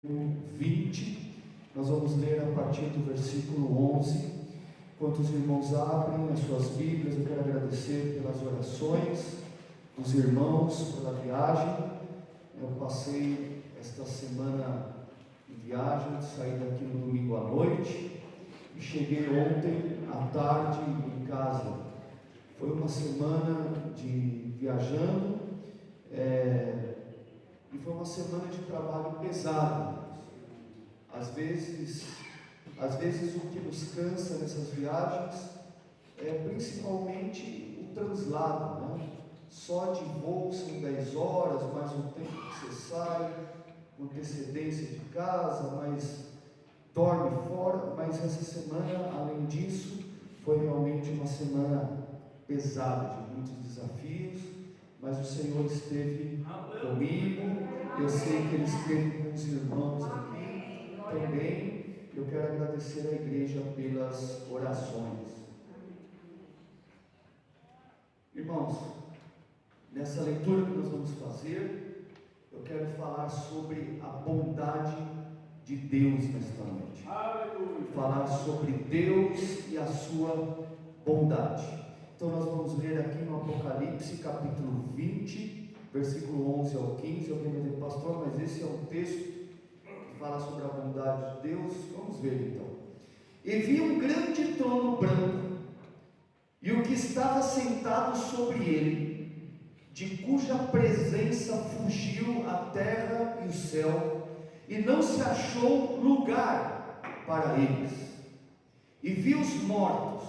20, nós vamos ler a partir do versículo 11. Enquanto os irmãos abrem as suas Bíblias, eu quero agradecer pelas orações dos irmãos, pela viagem. Eu passei esta semana em viagem, saí daqui no domingo à noite e cheguei ontem à tarde em casa. Foi uma semana de viajando, e foi uma semana de trabalho pesado. Às vezes o que nos cansa nessas viagens é principalmente o translado, né? Só de voo são 10 horas, mais o tempo que você sai, com antecedência de casa, mas dorme fora. Mas essa semana, além disso, foi realmente uma semana pesada, de muitos desafios, mas o Senhor esteve comigo. Eu sei que Ele esteve com os irmãos aqui também. Eu quero agradecer à igreja pelas orações. Irmãos, nessa leitura que nós vamos fazer, eu quero falar sobre a bondade de Deus nesta noite. Aleluia. Falar sobre Deus e a sua bondade. Então nós vamos ler aqui no Apocalipse capítulo 20, versículo 11 ao 15. Alguém vai dizer, pastor, mas esse é um texto que fala sobre a bondade de Deus. Vamos ver então. E vi um grande trono branco, e o que estava sentado sobre ele, de cuja presença fugiu a terra e o céu, e não se achou lugar para eles. E vi os mortos,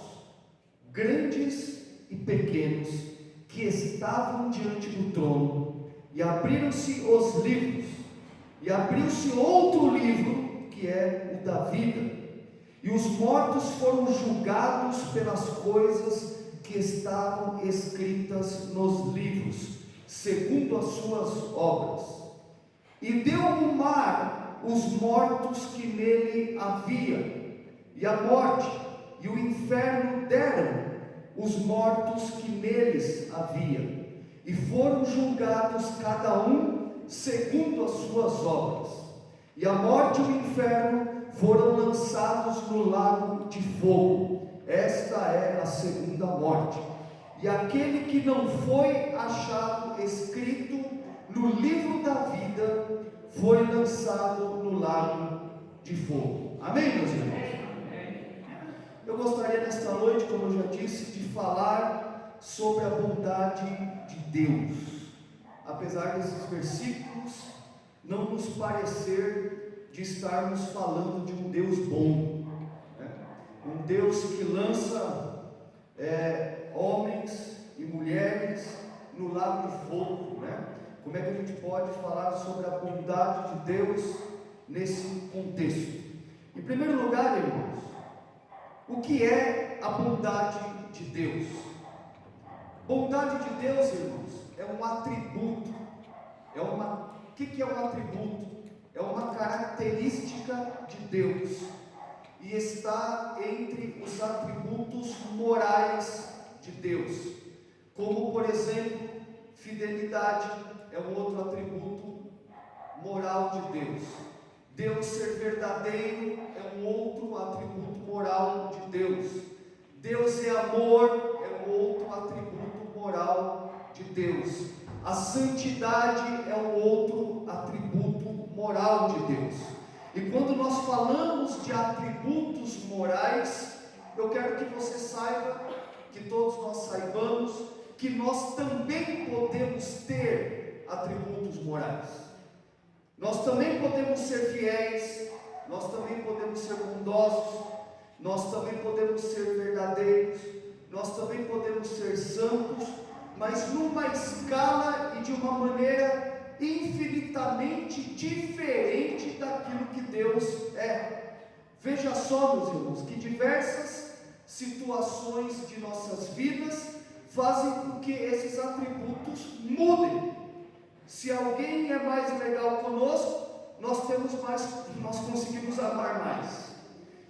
grandes e pequenos, que estavam diante do trono, e abriram-se os livros, e abriu-se outro livro, que é o da vida, e os mortos foram julgados pelas coisas que estavam escritas nos livros, segundo as suas obras. E deu o mar os mortos que nele havia, e a morte e o inferno deram os mortos que neles havia, e foram julgados cada um segundo as suas obras. E a morte e o inferno foram lançados no lago de fogo. Esta é a segunda morte. E aquele que não foi achado escrito no livro da vida foi lançado no lago de fogo. Amém, meus irmãos? Eu gostaria nesta noite, como eu já disse, de falar sobre a bondade de Deus. Apesar desses versículos não nos parecer de estarmos falando de um Deus bom, né? Um Deus que lança homens e mulheres no lago de fogo, né? Como é que a gente pode falar sobre a bondade de Deus nesse contexto? Em primeiro lugar, irmãos, o que é a bondade de Deus? Bondade de Deus, irmãos, é um atributo. O que é um atributo? É uma característica de Deus, e está entre os atributos morais de Deus, como por exemplo, fidelidade é um outro atributo moral de Deus. Deus ser verdadeiro é um outro atributo moral de Deus. Deus é amor é um outro atributo moral de Deus. A santidade é um outro atributo moral de Deus. E quando nós falamos de atributos morais, eu quero que você saiba, que todos nós saibamos, que nós também podemos ter atributos morais. Nós também podemos ser fiéis, nós também podemos ser bondosos, nós também podemos ser verdadeiros, nós também podemos ser santos, mas numa escala e de uma maneira infinitamente diferente daquilo que Deus é. Veja só, meus irmãos, que diversas situações de nossas vidas fazem com que esses atributos mudem. Se alguém é mais legal conosco, nós conseguimos amar mais.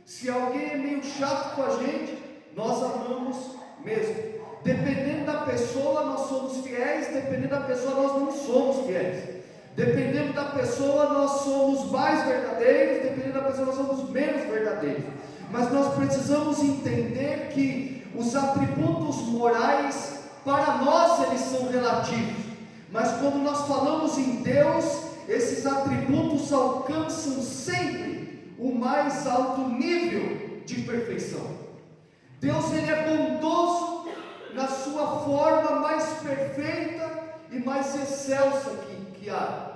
Se alguém é meio chato com a gente, nós amamos mesmo. Dependendo da pessoa, nós somos fiéis. Dependendo da pessoa, nós não somos fiéis. Dependendo da pessoa, nós somos mais verdadeiros, dependendo da pessoa, nós somos menos verdadeiros. Mas nós precisamos entender que os atributos morais, para nós, eles são relativos. Mas quando nós falamos em Deus, esses atributos alcançam sempre o mais alto nível de perfeição. Deus, ele é bondoso na sua forma mais perfeita e mais excelsa que há.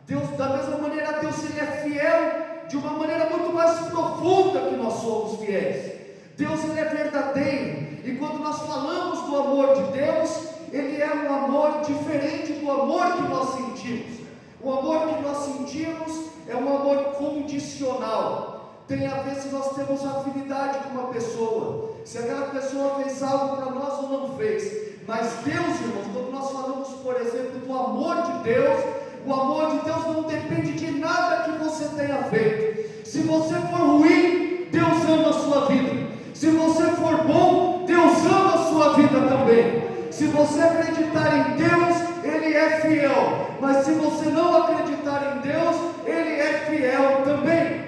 Deus, da mesma maneira, Deus, ele é fiel de uma maneira muito mais profunda que nós somos fiéis. Deus, ele é verdadeiro, e quando nós falamos do amor de Deus, ele é um amor diferente do amor que nós sentimos. O amor que nós sentimos é um amor condicional. Tem a ver se nós temos afinidade com uma pessoa, se aquela pessoa fez algo para nós ou não fez. Mas Deus, irmãos, quando nós falamos, por exemplo, do amor de Deus, o amor de Deus não depende de nada que você tenha feito. Se você for ruim, Deus ama a sua vida. Se você for bom, Deus ama a sua vida também. Se você acreditar em Deus, Ele é fiel. Mas se você não acreditar em Deus, Ele é fiel também.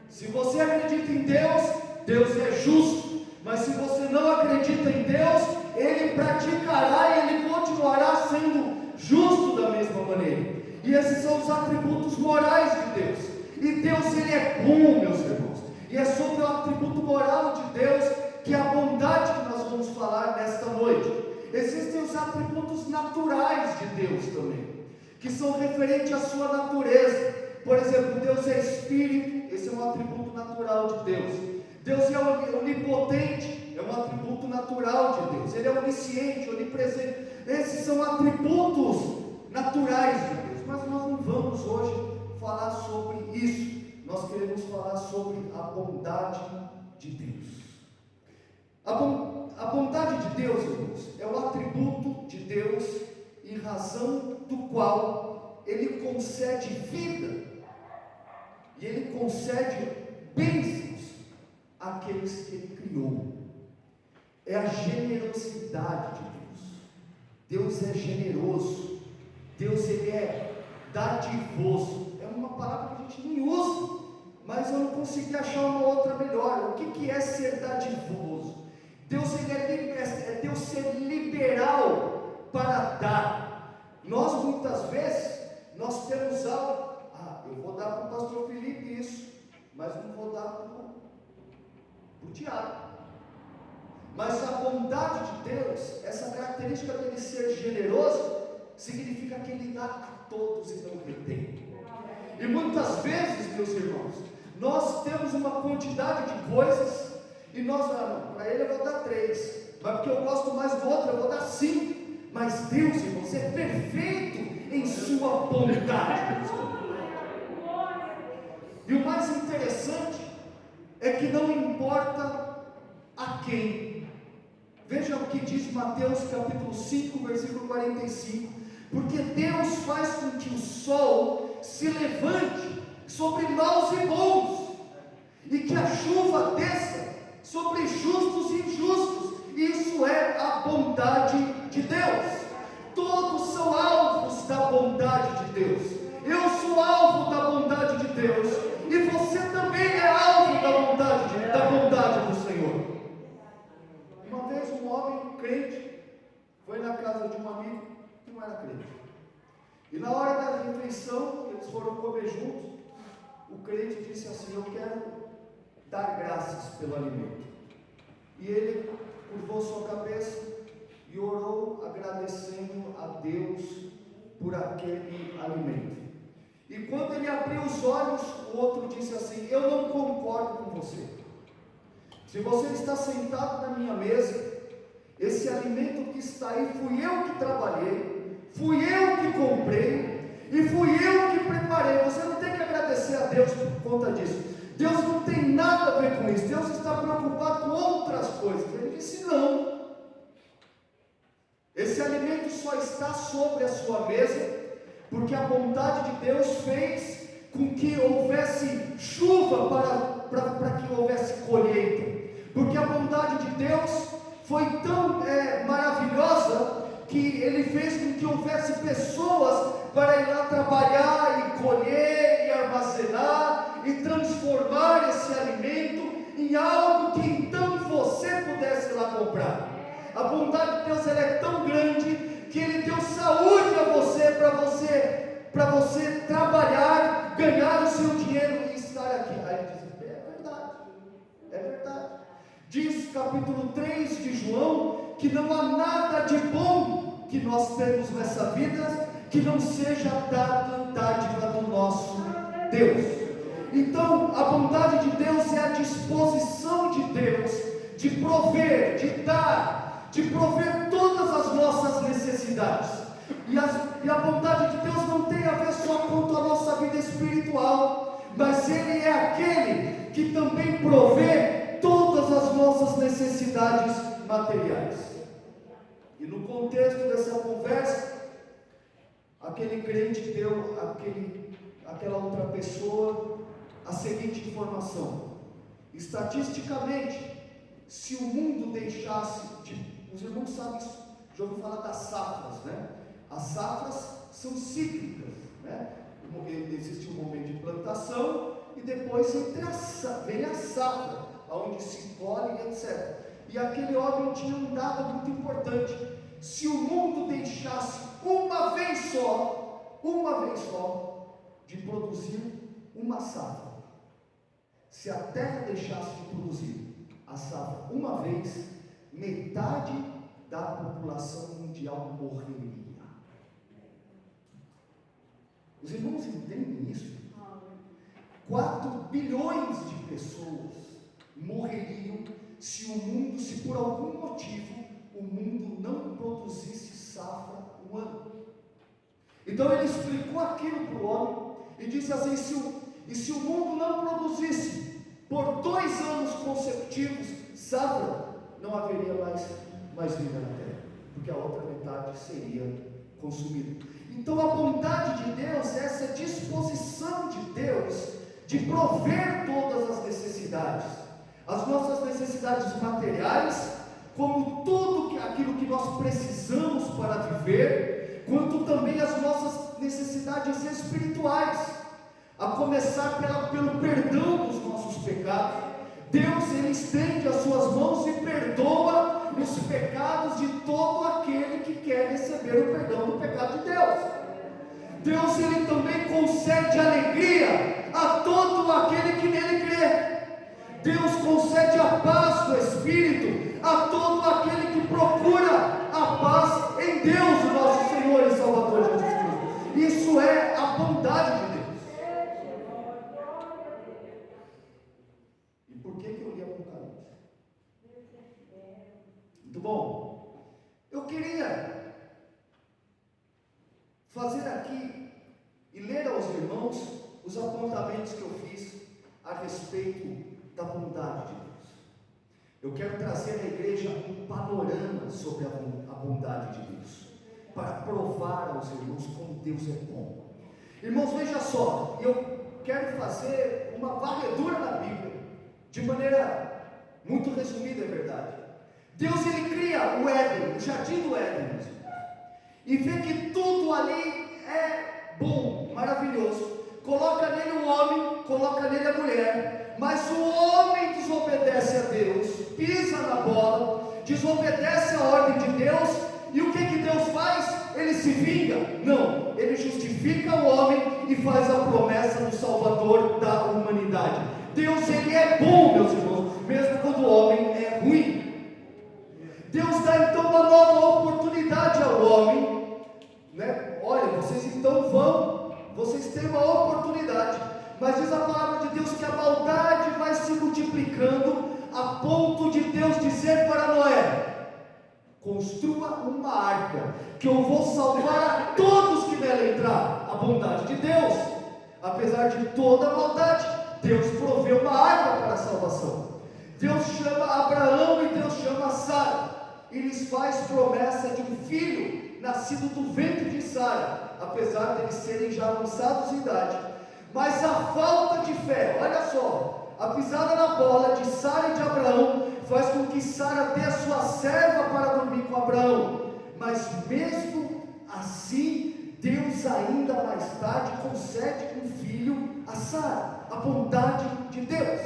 Se você acredita em Deus, Deus é justo. Mas se você não acredita em Deus, Ele praticará e Ele continuará sendo justo da mesma maneira. E esses são os atributos morais de Deus. E Deus, ele é bom, meus irmãos. E é sobre o atributo moral de Deus que é a bondade que nós vamos falar nesta noite. Existem os atributos naturais de Deus também, que são referentes à sua natureza. Por exemplo, Deus é Espírito, esse é um atributo natural de Deus. Deus é onipotente, é um atributo natural de Deus. Ele é onisciente, onipresente. Esses são atributos naturais de Deus. Mas nós não vamos hoje falar sobre isso. Nós queremos falar sobre a bondade de Deus. A bondade de Deus, irmãos, é o atributo de Deus em razão do qual Ele concede vida e Ele concede bênçãos àqueles que Ele criou. É a generosidade de Deus. Deus é generoso. Deus, ele é dadivoso. É uma palavra que a gente nem usa, mas eu não consegui achar uma outra melhor. O que é ser dadivoso? Deus, ele é Deus ser liberal para dar. Nós muitas vezes, nós temos algo, eu vou dar para o pastor Felipe isso, mas não vou dar para o Tiago. Mas a bondade de Deus, essa característica dele ser generoso, significa que ele dá a todos e não retém. E muitas vezes, meus irmãos, nós temos uma quantidade de coisas e nós, para ele eu vou dar 3, mas porque eu gosto mais do outro eu vou dar 5. Mas Deus, irmãos, é perfeito em sua bondade. E o mais interessante é que não importa a quem. Veja o que diz Mateus capítulo 5, versículo 45. Porque Deus faz com que o sol se levante sobre maus e bons, e que a chuva desça sobre justos e injustos. Isso é a bondade de Deus. Todos são alvos da bondade de Deus. Eu sou alvo da bondade de Deus, e você também é alvo da bondade do Senhor. Uma vez um homem crente foi na casa de um amigo que não era crente, e na hora da refeição, eles foram comer juntos. O crente disse assim: eu quero dar graças pelo alimento. E ele curvou sua cabeça e orou agradecendo a Deus por aquele alimento. E quando ele abriu os olhos, o outro disse assim: eu não concordo com você. Se você está sentado na minha mesa, esse alimento que está aí fui eu que trabalhei, fui eu que comprei e fui eu que preparei. Você não tem que agradecer a Deus por conta disso. Deus não tem nada a ver com isso. Deus está preocupado com outras coisas. Ele disse: não. Esse alimento só está sobre a sua mesa porque a bondade de Deus fez com que houvesse chuva para que houvesse colheita. Porque a bondade de Deus foi tão maravilhosa que Ele fez com que houvesse pessoas para ir lá trabalhar e colher e armazenar e transformar esse alimento em algo que então você pudesse ir lá comprar. A bondade de Deus, ela é tão grande que Ele deu saúde a você para você trabalhar, ganhar o seu dinheiro e estar aqui. Aí ele diz: é verdade. Diz capítulo 3 de João que não há nada de bom que nós temos nessa vida que não seja dádiva do nosso Deus. Então a bondade de Deus é a disposição de Deus de prover, de dar, de prover todas as nossas necessidades. E a bondade de Deus não tem a ver só com a nossa vida espiritual, mas Ele é aquele que também provê todas as nossas necessidades materiais. E no contexto dessa conversa, aquele crente deu àquela outra pessoa a seguinte informação: estatisticamente, se o mundo deixasse os irmãos sabem isso, já ouviu falar das safras, né? As safras são cíclicas, né? Existe um momento de plantação e depois vem a safra, onde se colhe, etc. E aquele homem tinha um dado muito importante: se o mundo deixasse uma vez só de produzir uma safra, se a terra deixasse de produzir a safra uma vez, metade da população mundial morreria. Os irmãos entendem isso? 4 bilhões de pessoas morreriam se por algum motivo o mundo não produzisse safra um ano. Então ele explicou aquilo para o homem e disse assim: se o mundo não produzisse por 2 anos consecutivos safra, não haveria mais vida na terra, porque a outra metade seria consumida. Então a bondade de Deus é essa disposição de Deus de prover todas as necessidades, as nossas necessidades materiais, como tudo aquilo que nós precisamos para viver, quanto também as nossas necessidades espirituais, a começar pelo perdão dos nossos pecados. Deus, Ele estende as suas mãos e perdoa os pecados de todo aquele que quer receber o perdão do pecado de Deus. Deus, Ele também concede alegria a todo aquele que nele crê. Deus concede a paz do Espírito a todo aquele que procura a paz em Deus, o nosso Senhor e Salvador Jesus Cristo. Isso é a bondade de Deus. E por que eu li Apocalipse? Muito bom. Eu queria fazer aqui e ler aos irmãos os apontamentos que eu fiz a respeito da bondade de Deus. Eu quero trazer à igreja um panorama sobre a bondade de Deus, para provar aos irmãos como Deus é bom. Irmãos, veja só, eu quero fazer uma varredura na Bíblia, de maneira muito resumida, é verdade. Deus, Ele cria o Éden, o jardim do Éden, e vê que tudo ali é bom, maravilhoso. Coloca nele o homem, coloca nele a mulher, mas o homem desobedece a Deus, pisa na bola, desobedece a ordem de Deus, e o que Deus faz? Ele se vinga? Não, Ele justifica o homem e faz a promessa do Salvador da humanidade. Deus, Ele é bom, meus irmãos, mesmo quando o homem é ruim. Deus dá então uma nova oportunidade ao homem, né? Olha, vocês têm uma oportunidade, mas diz a palavra de Deus que a maldade vai se multiplicando, a ponto de Deus dizer para Noé: construa uma arca, que eu vou salvar a todos que nela entrar. A bondade de Deus, apesar de toda a maldade, Deus proveu uma arca para a salvação. Deus chama Abraão e Deus chama Sara, e lhes faz promessa de um filho nascido do ventre de Sara, apesar de eles serem já avançados em idade. Mas a falta de fé, olha só, a pisada na bola de Sara e de Abraão faz com que Sara dê a sua serva para dormir com Abraão. mas mesmo assim, Deus ainda mais tarde concede um filho a Sara, a bondade de Deus.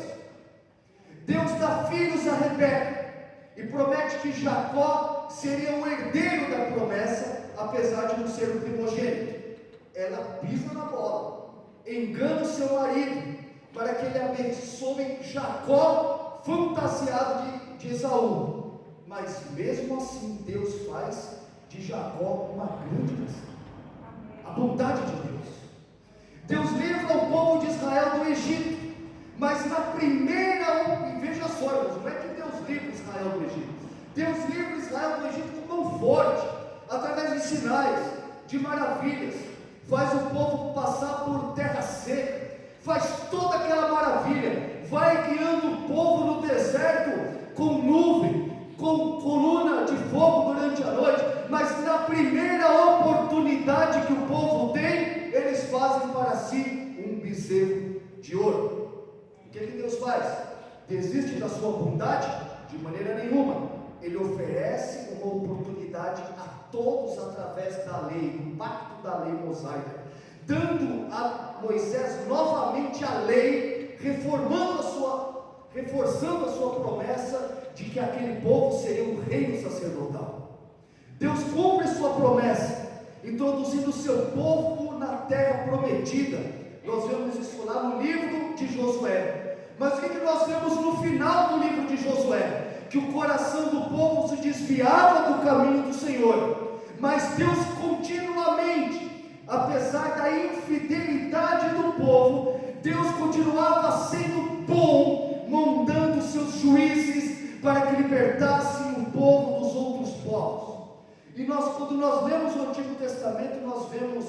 Deus dá filhos a Rebeca e promete que Jacó seria o herdeiro da promessa, apesar de não ser o primogênito. Ela pisa na bola, engana o seu marido, para que ele abençoe Jacó, fantasiado de Esaú. Mas mesmo assim, Deus faz de Jacó uma grande nação. A bondade de Deus. Deus livra o povo de Israel do Egito, mas na primeira, e veja só, não é que Deus livra Israel do Egito. Deus livra Israel do Egito com mão forte, através de sinais, de maravilhas, faz o povo passar por terra seca, faz toda aquela maravilha, vai guiando o povo no deserto com nuvem, com coluna de fogo durante a noite, mas na primeira oportunidade que o povo tem, eles fazem para si um bezerro de ouro. O que Deus faz? Desiste da sua bondade? De maneira nenhuma. Ele oferece uma oportunidade a todos através da lei, do pacto da lei mosaica, dando a Moisés novamente a lei, reforçando a sua promessa de que aquele povo seria um reino sacerdotal. Deus cumpre sua promessa, introduzindo o seu povo na terra prometida. Nós vemos isso lá no livro de Josué. Mas o que nós vemos no final do livro de Josué? Que o coração do povo se desviava do caminho do Senhor, mas Deus continuamente, apesar da infidelidade do povo, Deus continuava sendo bom, mandando seus juízes para que libertassem o povo dos outros povos. E quando nós lemos o Antigo Testamento, nós vemos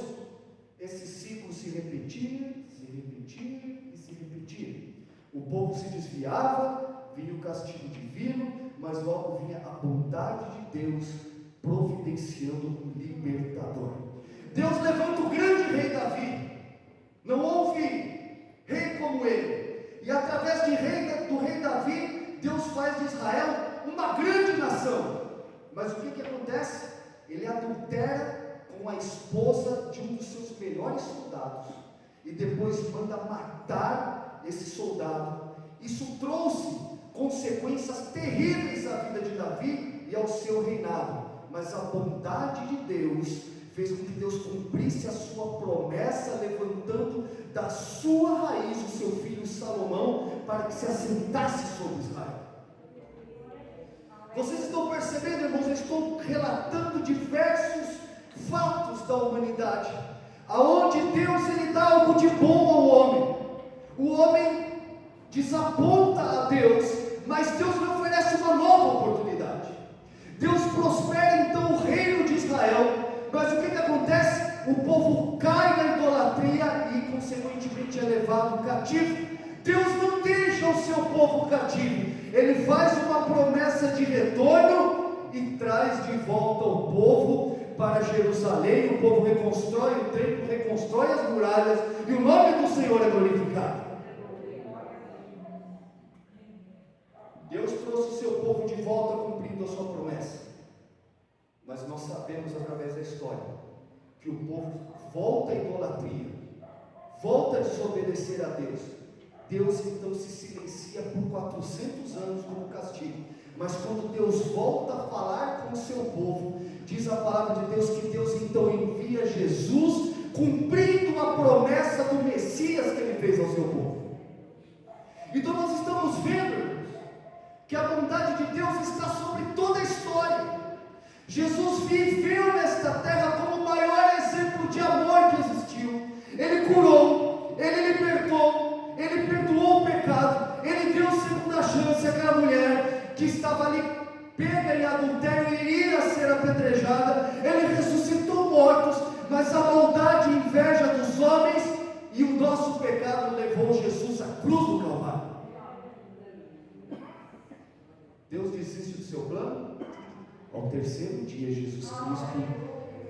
esse ciclo se repetir, e se repetir. O povo se desviava, vinha o castigo divino, mas logo vinha a bondade de Deus providenciando um libertador. Deus levanta o grande rei Davi. Não houve rei como ele, e através do rei Davi, Deus faz de Israel uma grande nação. Mas o que acontece? Ele adultera com a esposa de um dos seus melhores soldados, e depois manda matar esse soldado. Isso trouxe consequências terríveis à vida de Davi e ao seu reinado, mas a bondade de Deus fez com que Deus cumprisse a sua promessa, levantando da sua raiz o seu filho Salomão, para que se assentasse sobre Israel. Vocês estão percebendo, irmãos? Eu estou relatando diversos fatos da humanidade, aonde Deus ele dá algo de bom ao homem. O homem desaponta a Deus, mas Deus lhe oferece uma nova oportunidade. Deus prospera então o reino de Israel, mas o que acontece? O povo cai na idolatria e consequentemente é levado cativo. Deus não deixa o seu povo cativo, Ele faz uma promessa de retorno e traz de volta o povo para Jerusalém. O povo reconstrói o templo, reconstrói as muralhas, e o nome do Senhor é glorificado. Deus trouxe o seu povo de volta cumprindo a sua promessa, mas nós sabemos através da história que o povo volta à idolatria, volta a desobedecer a Deus. Deus então se silencia por 400 anos como castigo, mas quando Deus volta a falar com o seu povo, diz a palavra de Deus que Deus então envia Jesus, cumprindo a promessa do Messias que Ele fez ao seu povo. Então nós estamos vendo que a bondade de Deus está sobre toda a história. Jesus viveu nesta terra como o maior exemplo de amor que existiu. Ele curou, Ele libertou, Ele perdoou o pecado, Ele deu segunda chance àquela mulher que estava ali pega em adultério e iria ser apedrejada. Ele ressuscitou mortos, mas a maldade e inveja dos homens e o nosso pecado levou Jesus à cruz do Calvário. Deus desiste do seu plano. Ao terceiro dia, Jesus Cristo,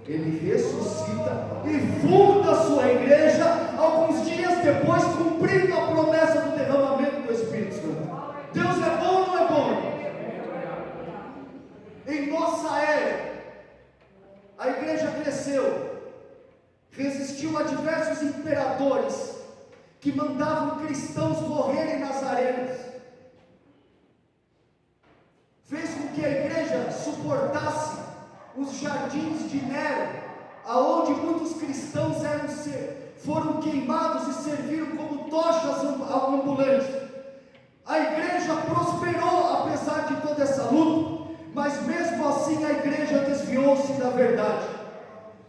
Ele ressuscita e funda a sua igreja, alguns dias depois, cumprindo a promessa do derramamento do Espírito Santo. Deus é bom ou não é bom? Em nossa era, A igreja cresceu, resistiu a diversos imperadores que mandavam cristãos morrerem nas arenas. Fez com que a igreja suportasse os jardins de Nero, aonde muitos cristãos foram queimados e serviram como tochas ambulantes. A igreja prosperou apesar de toda essa luta, mas mesmo assim a igreja desviou-se da verdade.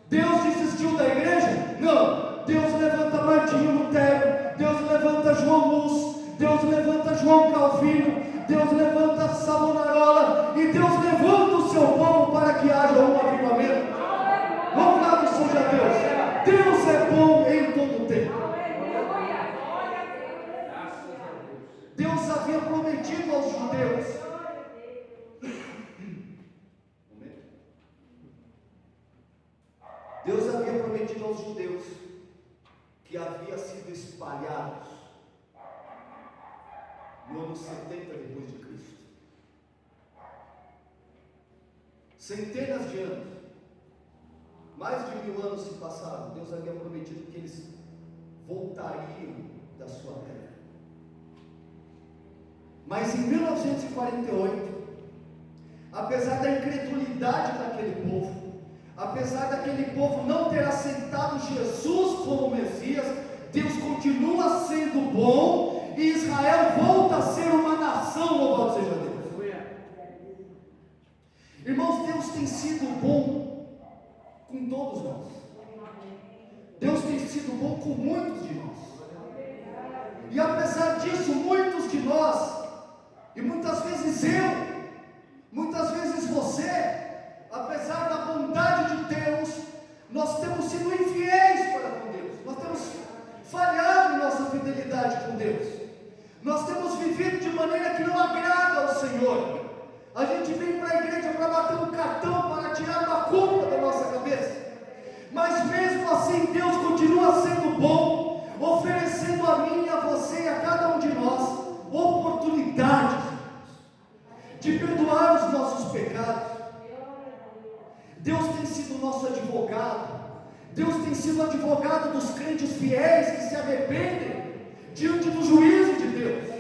Deus desistiu da igreja? Não. Deus levanta Martinho Lutero, Deus levanta João Luz, Deus levanta João Calvino, Deus levanta Savonarola, e Deus levanta o seu povo para que haja um avivamento. Louvado seja Deus. Deus é bom em todo o tempo. Deus havia prometido aos judeus. Deus havia prometido aos judeus que havia sido espalhados no ano 70 depois de Cristo. Centenas de anos, mais de 1000 anos se passaram. Deus havia prometido que eles voltariam da sua terra. Mas em 1948, apesar da incredulidade daquele povo, apesar daquele povo não ter aceitado Jesus como Messias, Deus continua sendo bom, e Israel volta a ser uma nação. Louvado seja Deus. Irmãos, Deus tem sido bom com todos nós. Deus tem sido bom com muitos de nós. E apesar disso, muitos de nós, e muitas vezes eu, muitas vezes você, apesar da bondade de Deus, nós temos sido infiéis para com Deus. Nós temos falhado em nossa fidelidade com Deus. Nós temos vivido de maneira que não agrada ao Senhor. A gente vem para a igreja para bater um cartão, para tirar uma culpa da nossa cabeça. Mas mesmo assim, Deus continua sendo bom, oferecendo a mim, a você e a cada um de nós oportunidades de perdoar os nossos pecados. Deus tem sido nosso advogado. Deus tem sido advogado dos crentes fiéis que se arrependem diante do juízo de Deus.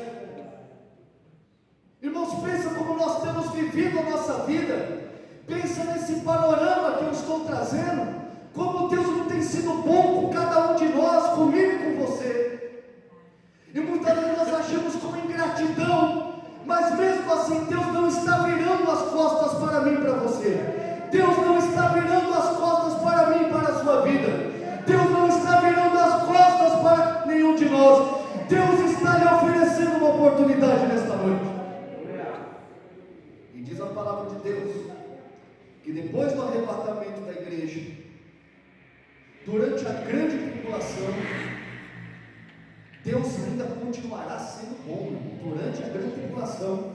Irmãos, pensa como nós temos vivido a nossa vida. Pensa nesse panorama que eu estou trazendo, como Deus não tem sido bom com cada um de nós, comigo e com você. E muitas vezes nós agimos com ingratidão, mas mesmo assim Deus não está virando as costas para mim e para você. Deus não está virando as costas para mim e para a sua vida. Deus não está virando as costas para nenhum de nós. Deus está lhe oferecendo uma oportunidade nesta noite. E diz a palavra de Deus que depois do arrebatamento da igreja, durante a grande tribulação, Deus ainda continuará sendo bom durante a grande tribulação,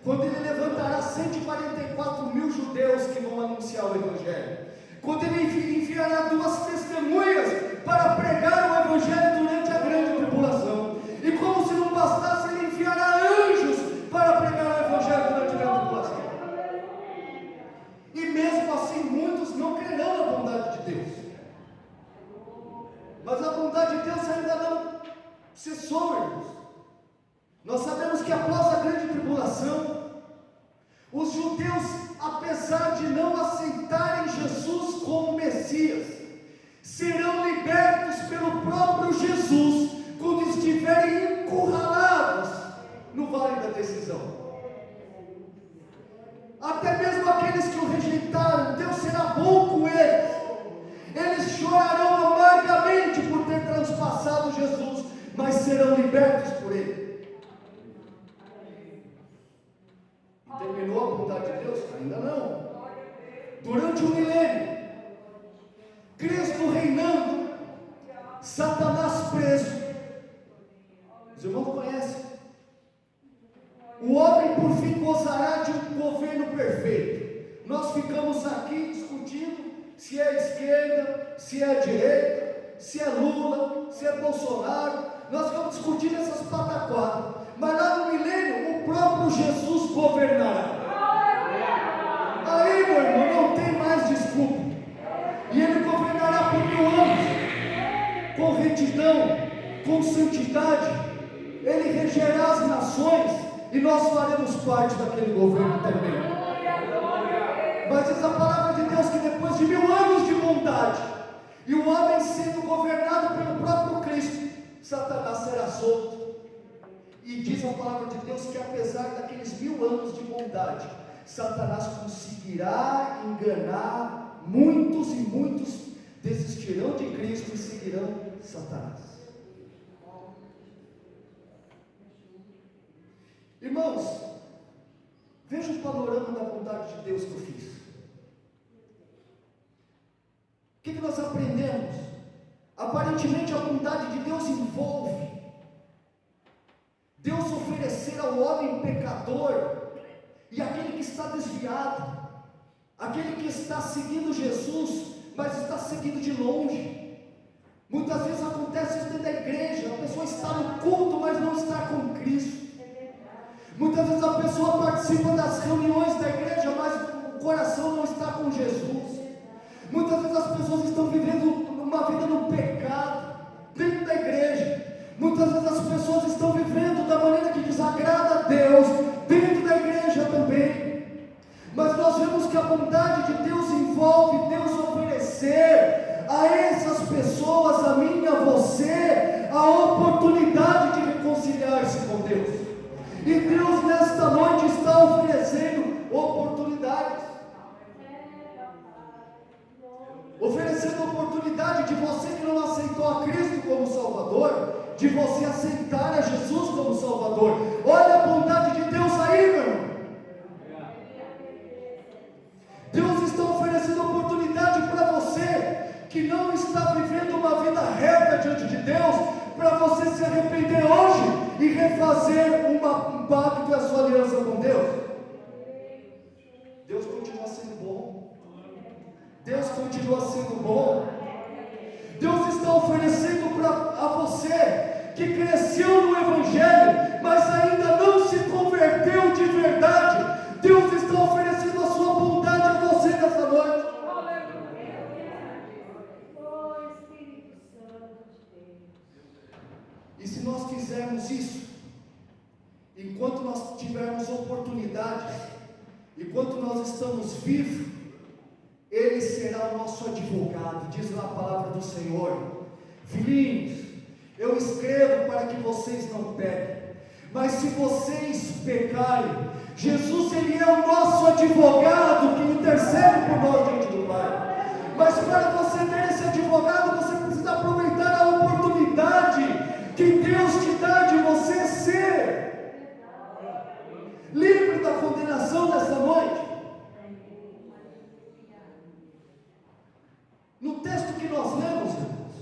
quando Ele levantará 144.000 judeus que vão anunciar o Evangelho, quando Ele enviará 2 testemunhas para pregar o Evangelho durante a grande tribulação, e como se não bastasse, Ele enviará anjos para pregar o Evangelho durante a grande tribulação. E mesmo assim, muitos não crerão na bondade de Deus. Mas a bondade de Deus ainda não cessou, irmãos. Nós sabemos que após a grande tribulação, os judeus, apesar de não aceitarem Jesus como Messias, serão libertos pelo próprio Jesus quando estiverem encurralados no vale da decisão. Até mesmo aqueles que o rejeitaram, Deus será bom com eles. Eles chorarão amargamente por ter transpassado Jesus, mas serão libertos por Ele. E terminou a bondade de Deus? Ainda não. Durante o milênio, Cristo reinando, Satanás preso. Os irmãos conhecem. O homem por fim gozará de um governo perfeito. Nós ficamos aqui discutindo se é esquerda, se é direita, se é Lula, se é Bolsonaro. Nós vamos discutir essas pataquadas. Mas lá no milênio, o próprio Jesus governará. Aí, meu irmão, não tem mais desculpa. retidão, com santidade, Ele regerá as nações e nós faremos parte daquele governo também. Mas diz a palavra de Deus que depois de 1000 anos de bondade, e o homem sendo governado pelo próprio Cristo, Satanás será solto. E diz a palavra de Deus que apesar daqueles 1000 anos de bondade, Satanás conseguirá enganar muitos, e muitos desistirão de Cristo e seguirão Satanás. Irmãos, veja o panorama da bondade de Deus que eu fiz. O que nós aprendemos? Aparentemente a bondade de Deus envolve Deus oferecer ao homem pecador e aquele que está desviado, aquele que está seguindo Jesus, mas está seguindo de longe. Muitas vezes acontece isso dentro da igreja, a pessoa está no culto, mas não está com Cristo. Muitas vezes a pessoa participa das reuniões da igreja, mas o coração não está com Jesus. Muitas vezes as pessoas estão vivendo uma vida no pecado, dentro da igreja. Muitas vezes as pessoas estão vivendo da maneira que desagrada a Deus, dentro da igreja também. Mas nós vemos que a bondade de Deus envolve Deus oferecer a essas pessoas, a mim e a você, a oportunidade de reconciliar-se com Deus. E Deus nesta noite está oferecendo oportunidades. Oferecendo oportunidade de você que não aceitou a Cristo como Salvador, de você aceitar a Jesus como Salvador. Olha a bondade de Deus aí, meu irmão. Deus está oferecendo oportunidade para você que não está vivendo uma vida reta diante de Deus, para você se arrepender hoje e refazer um pacto e a sua aliança com Deus. Deus continua sendo bom. Deus continua sendo bom. Deus está oferecendo a você que cresceu no Evangelho, mas ainda não se converteu de verdade. Deus está oferecendo a sua bondade a você nessa noite. E se nós fizermos isso, enquanto nós tivermos oportunidades, enquanto nós estamos vivos, Ele será o nosso advogado. Diz lá a palavra do Senhor: filhinhos, eu escrevo para que vocês não pequem, mas se vocês pecarem, Jesus, Ele é o nosso advogado que intercede por nós diante do Pai. Mas para você ter esse advogado, você precisa aproveitar a oportunidade que Deus te dá de você ser livre da condenação nessa noite. No texto que nós lemos, irmãos,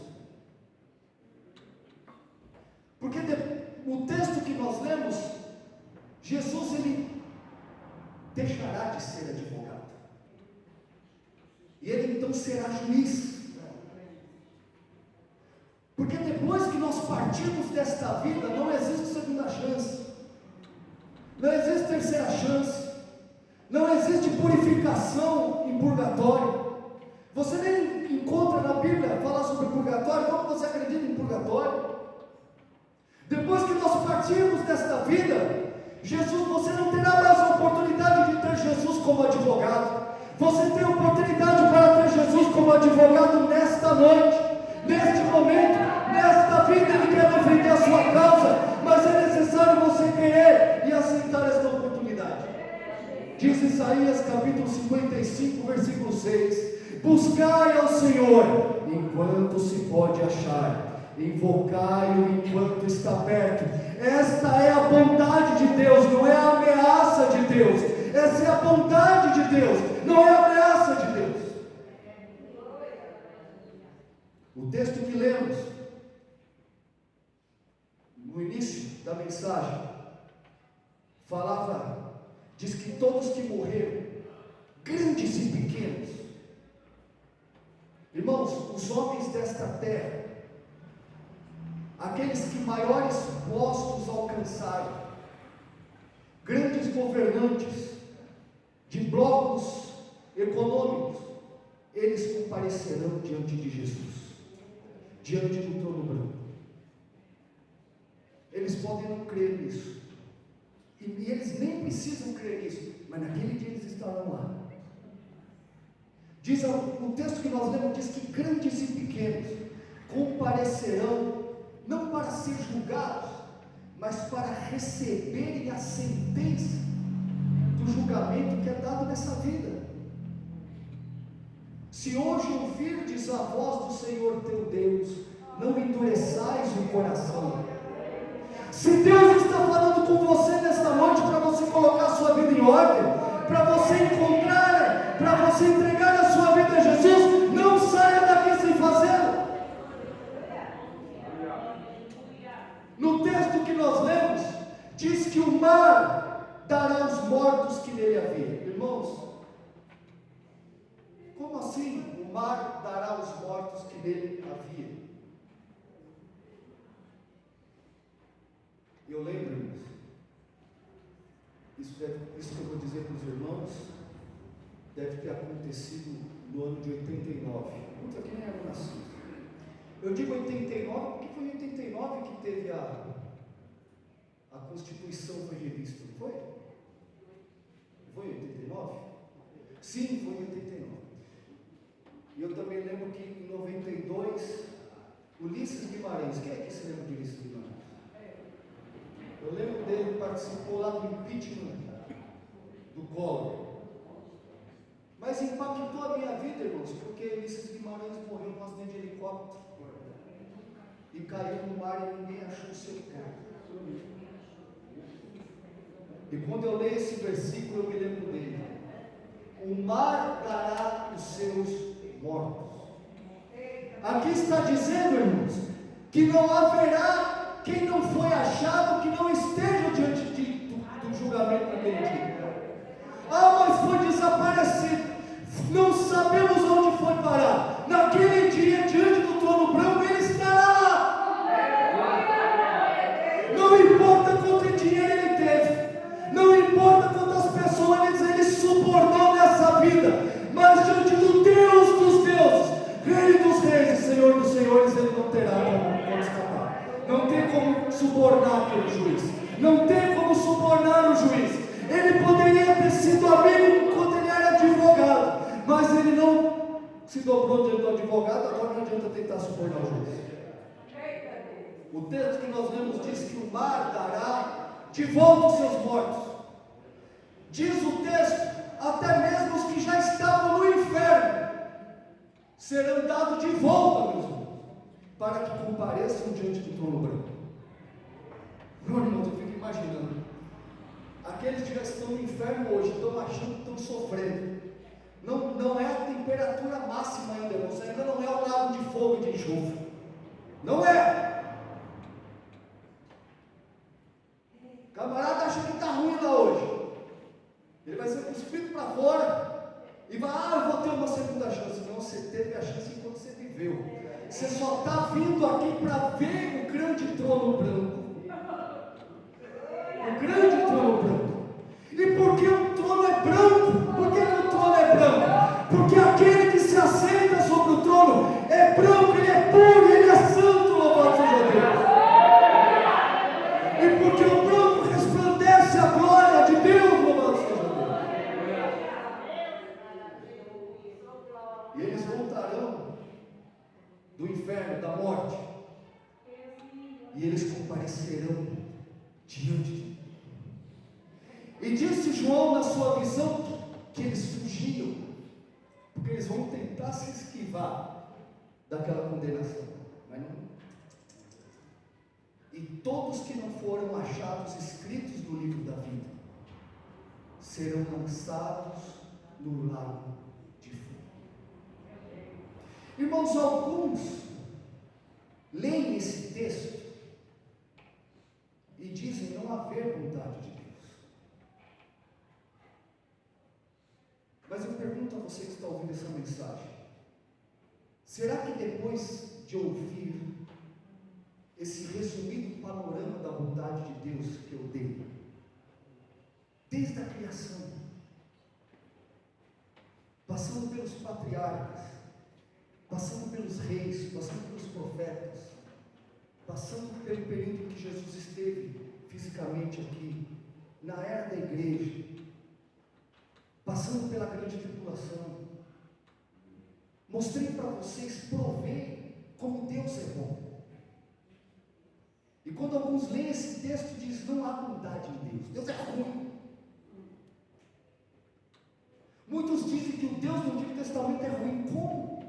porque no texto que nós lemos, Jesus, Ele deixará de ser advogado, e Ele então será juiz, porque depois que nós partimos desta vida, não existe segunda chance, não existe terceira chance, não existe purificação em purgatório. Você nem encontra na Bíblia falar sobre purgatório. Como você acredita em purgatório? Depois que nós partirmos desta vida, Jesus, você não terá mais a oportunidade de ter Jesus como advogado. Você tem a oportunidade para ter Jesus como advogado nesta noite, neste momento, nesta vida. Ele quer defender a sua causa, mas é necessário você querer e aceitar esta oportunidade. Diz Isaías capítulo 55, versículo 6: buscai ao Senhor enquanto se pode achar, invocai-o enquanto está perto. Esta é a bondade de Deus, não é a ameaça de Deus. Essa é a bondade de Deus, não é a ameaça de Deus. O texto que lemos no início da mensagem diz que todos que morreram, grandes e pequenos, irmãos, os homens desta terra, aqueles que maiores postos alcançaram, grandes governantes de blocos econômicos, eles comparecerão diante de Jesus, diante do trono branco. Eles podem não crer nisso. E eles nem precisam crer nisso. Mas naquele dia eles estarão lá. Diz o texto que nós lemos, diz que grandes e pequenos comparecerão, não para ser julgados, mas para receberem a sentença do julgamento que é dado nessa vida. Se hoje ouvirdes a voz do Senhor teu Deus, não endureçais o coração. Se Deus está falando com você nesta noite para você colocar a sua vida em ordem, para você encontrar, para você entregar a sua vida a Jesus, não saia daqui sem fazê-lo. No texto que nós lemos, diz que o mar dará os mortos que nele havia. Irmãos, como assim o mar dará os mortos que nele havia? Eu lembro, irmãos, isso que eu vou dizer para os irmãos, deve ter acontecido no ano de 89. Muitos aqui nem eram nascidos. Eu digo 89 porque foi em 89 que teve a Constituição foi revista, não foi? Foi em 89? Sim, foi em 89. E eu também lembro que em 92, Ulisses Guimarães, quem é que se lembra de Ulisses Guimarães? Eu lembro dele, participou lá do impeachment do Collor. Mas impactou a minha vida, irmãos, porque Ulisses Guimarães morreu num acidente de helicóptero e caiu no mar e ninguém achou o seu corpo. E quando eu leio esse versículo, eu me lembro dele. O mar dará os seus mortos. Aqui está dizendo, irmãos, que não haverá quem não foi achado, que não esteja diante do julgamento naquele dia. Ah, mas foi desaparecido. Não sabemos onde foi parar. Naquele dia, diante do trono branco, ele estará lá. Não importa quanto dinheiro ele teve, não importa quantas pessoas ele subornou nessa vida, mas diante do Deus dos deuses, Rei dos reis e Senhor dos senhores, ele não terá como escapar. Não tem como subornar aquele juiz. Não tem como subornar o juiz. Ele poderia ter sido amigo enquanto ele era advogado, mas ele não se dobrou diante do advogado. Agora não adianta tentar subornar o juiz. O texto que nós lemos diz que o mar dará de volta os seus mortos. Diz o texto, até mesmo os que já estavam no inferno serão dados de volta, meus irmãos, para que compareçam diante do trono branco. Meu irmão, eu fico imaginando, aqueles que já estão no inferno hoje, estão achando que estão sofrendo. Não é a temperatura máxima ainda, irmãos, ainda não é o lago de fogo e de enxofre. Não é. O camarada acha que está ruim lá hoje. Ele vai ser cuspido para fora e vai, eu vou ter uma segunda chance. Não, você teve a chance enquanto você viveu. Você só está vindo aqui para ver o grande trono branco. O grande trono branco. E por que o trono é branco? Por que o trono é branco? Porque aquele que se assenta sobre o trono é branco, ele é puro, ele é santo, louvado seja Deus. E porque o branco resplandece a glória de Deus, louvado seja Deus. E eles voltarão do inferno, da morte, e eles comparecerão diante de Deus. E disse João na sua visão que eles fugiam, porque eles vão tentar se esquivar daquela condenação, mas não. E todos que não foram achados escritos no livro da vida serão lançados no lago de fogo. Irmãos, alguns leem esse texto e dizem não haver vontade de Deus. Mas eu pergunto a você que está ouvindo essa mensagem: será que depois de ouvir esse resumido panorama da bondade de Deus que eu dei, desde a criação, passando pelos patriarcas, passando pelos reis, passando pelos profetas, passando pelo período que Jesus esteve fisicamente aqui, na era da igreja, passando pela grande tribulação, mostrei para vocês, provei como Deus é bom. E quando alguns leem esse texto, diz: não há bondade em Deus, Deus é ruim. Muitos dizem que o Deus do Antigo Testamento é ruim. Como?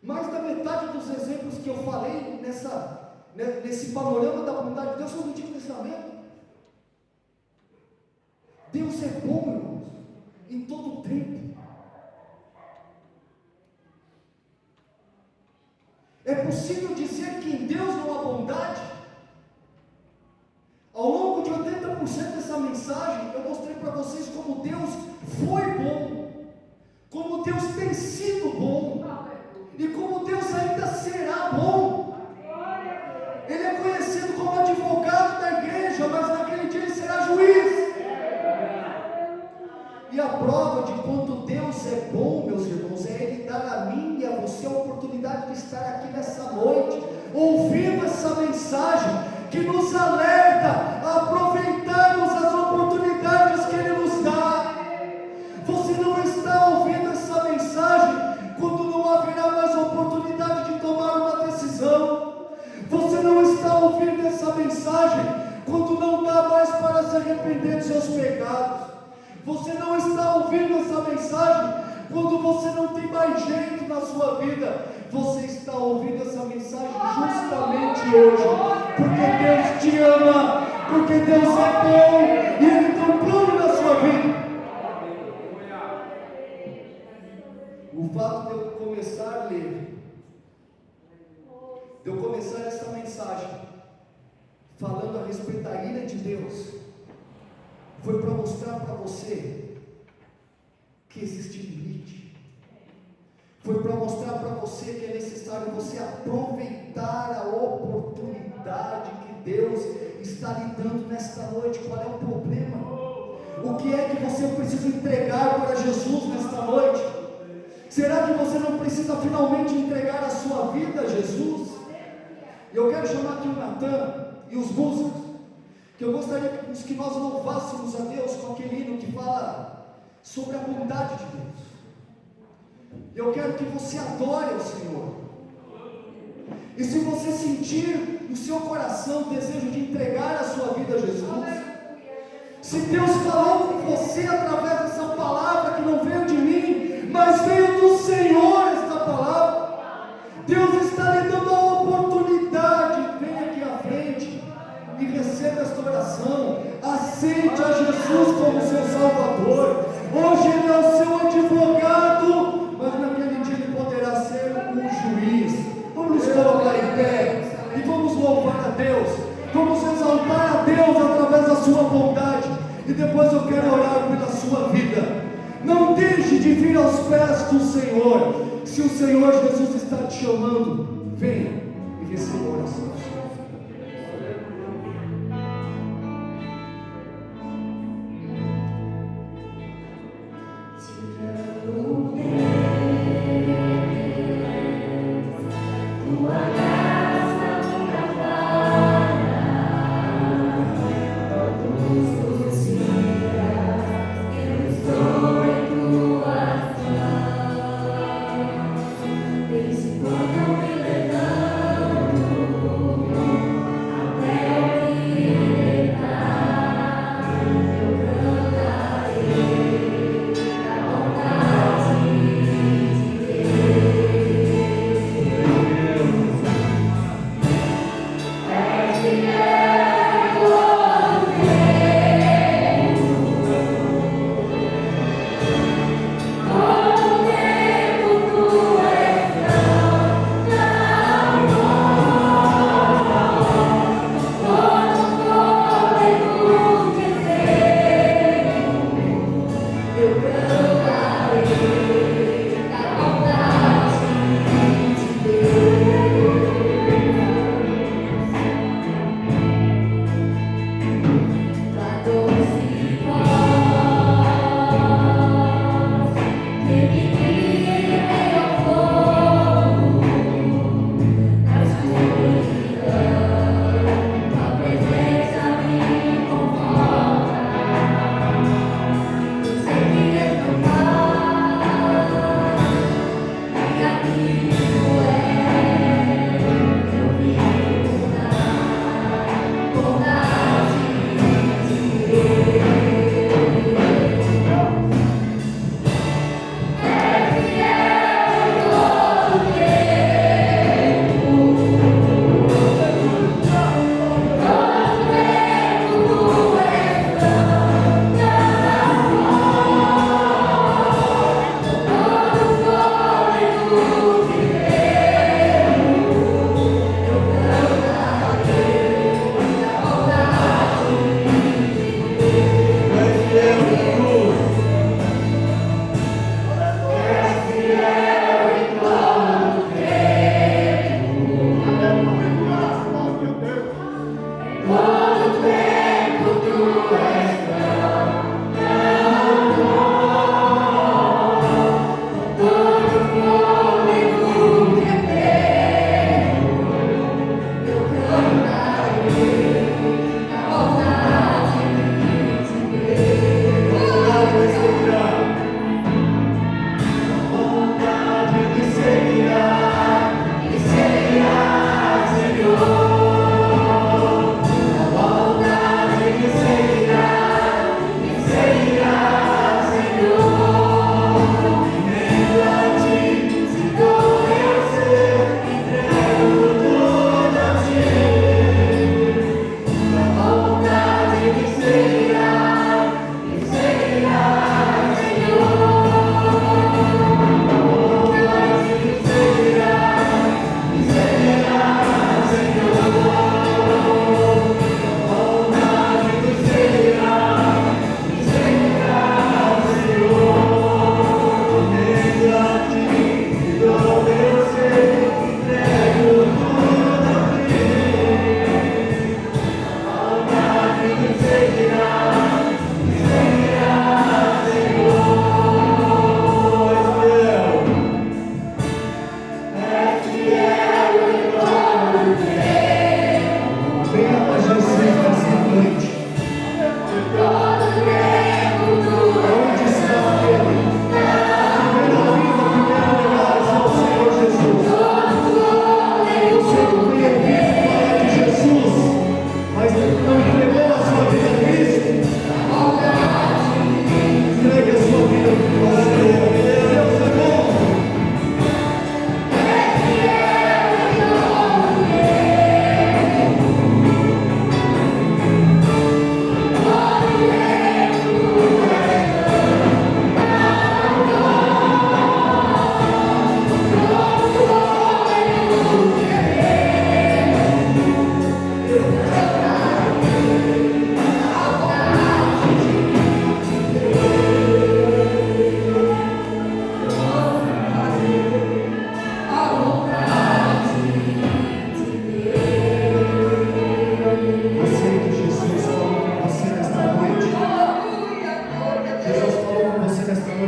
Mais da metade dos exemplos que eu falei nesse panorama da bondade de Deus são do Antigo Testamento. Deus é bom, irmãos, em todo o tempo. É possível dizer que em Deus não há bondade? Ao longo de 80% dessa mensagem, eu mostrei para vocês como Deus foi bom, como Deus tem sido bom, e como Deus ainda será bom. Ele é conhecido como advogado da igreja, mas naquele dia ele será juiz. E a prova de quanto Deus é bom, meus irmãos, é Ele dar a mim e a você a oportunidade de estar aqui nessa noite, ouvindo essa mensagem, que nos alerta a aproveitarmos as oportunidades que Ele nos dá. Você não está ouvindo essa mensagem quando não haverá mais oportunidade de tomar uma decisão. Você não está ouvindo essa mensagem quando não dá mais para se arrepender dos seus pecados. Você não está ouvindo essa mensagem quando você não tem mais jeito na sua vida. Você está ouvindo essa mensagem justamente hoje, porque Deus te ama, porque Deus é bom e Ele tem um plano na sua vida. O fato de eu começar a ler, de eu começar essa mensagem falando a respeito da ira de Deus, foi para mostrar para você que existe limite. Foi para mostrar para você que é necessário você aproveitar a oportunidade que Deus está lhe dando nesta noite. Qual é o problema? O que é que você precisa entregar para Jesus nesta noite? Será que você não precisa finalmente entregar a sua vida a Jesus? Eu quero chamar aqui o Natan e os músicos, que eu gostaria que nós louvássemos a Deus com aquele hino que fala sobre a bondade de Deus. Eu quero que você adore ao Senhor. E se você sentir no seu coração o desejo de entregar a sua vida a Jesus, se Deus falou com você através dessa palavra que não veio de mim, mas veio do Senhor esta palavra, Deus está lhe dando a oportunidade. Vem aqui à frente e receba esta oração. Aceite a Jesus como seu Salvador. Hoje Ele é o seu advogado, mas naquele dia Ele poderá ser um juiz. Vamos nos colocar em pé e vamos louvar a Deus. Vamos exaltar a Deus através da sua bondade. E depois eu quero orar pela sua vida. Não deixe de vir aos pés do Senhor. Se o Senhor Jesus está te chamando, venha e receba a oração.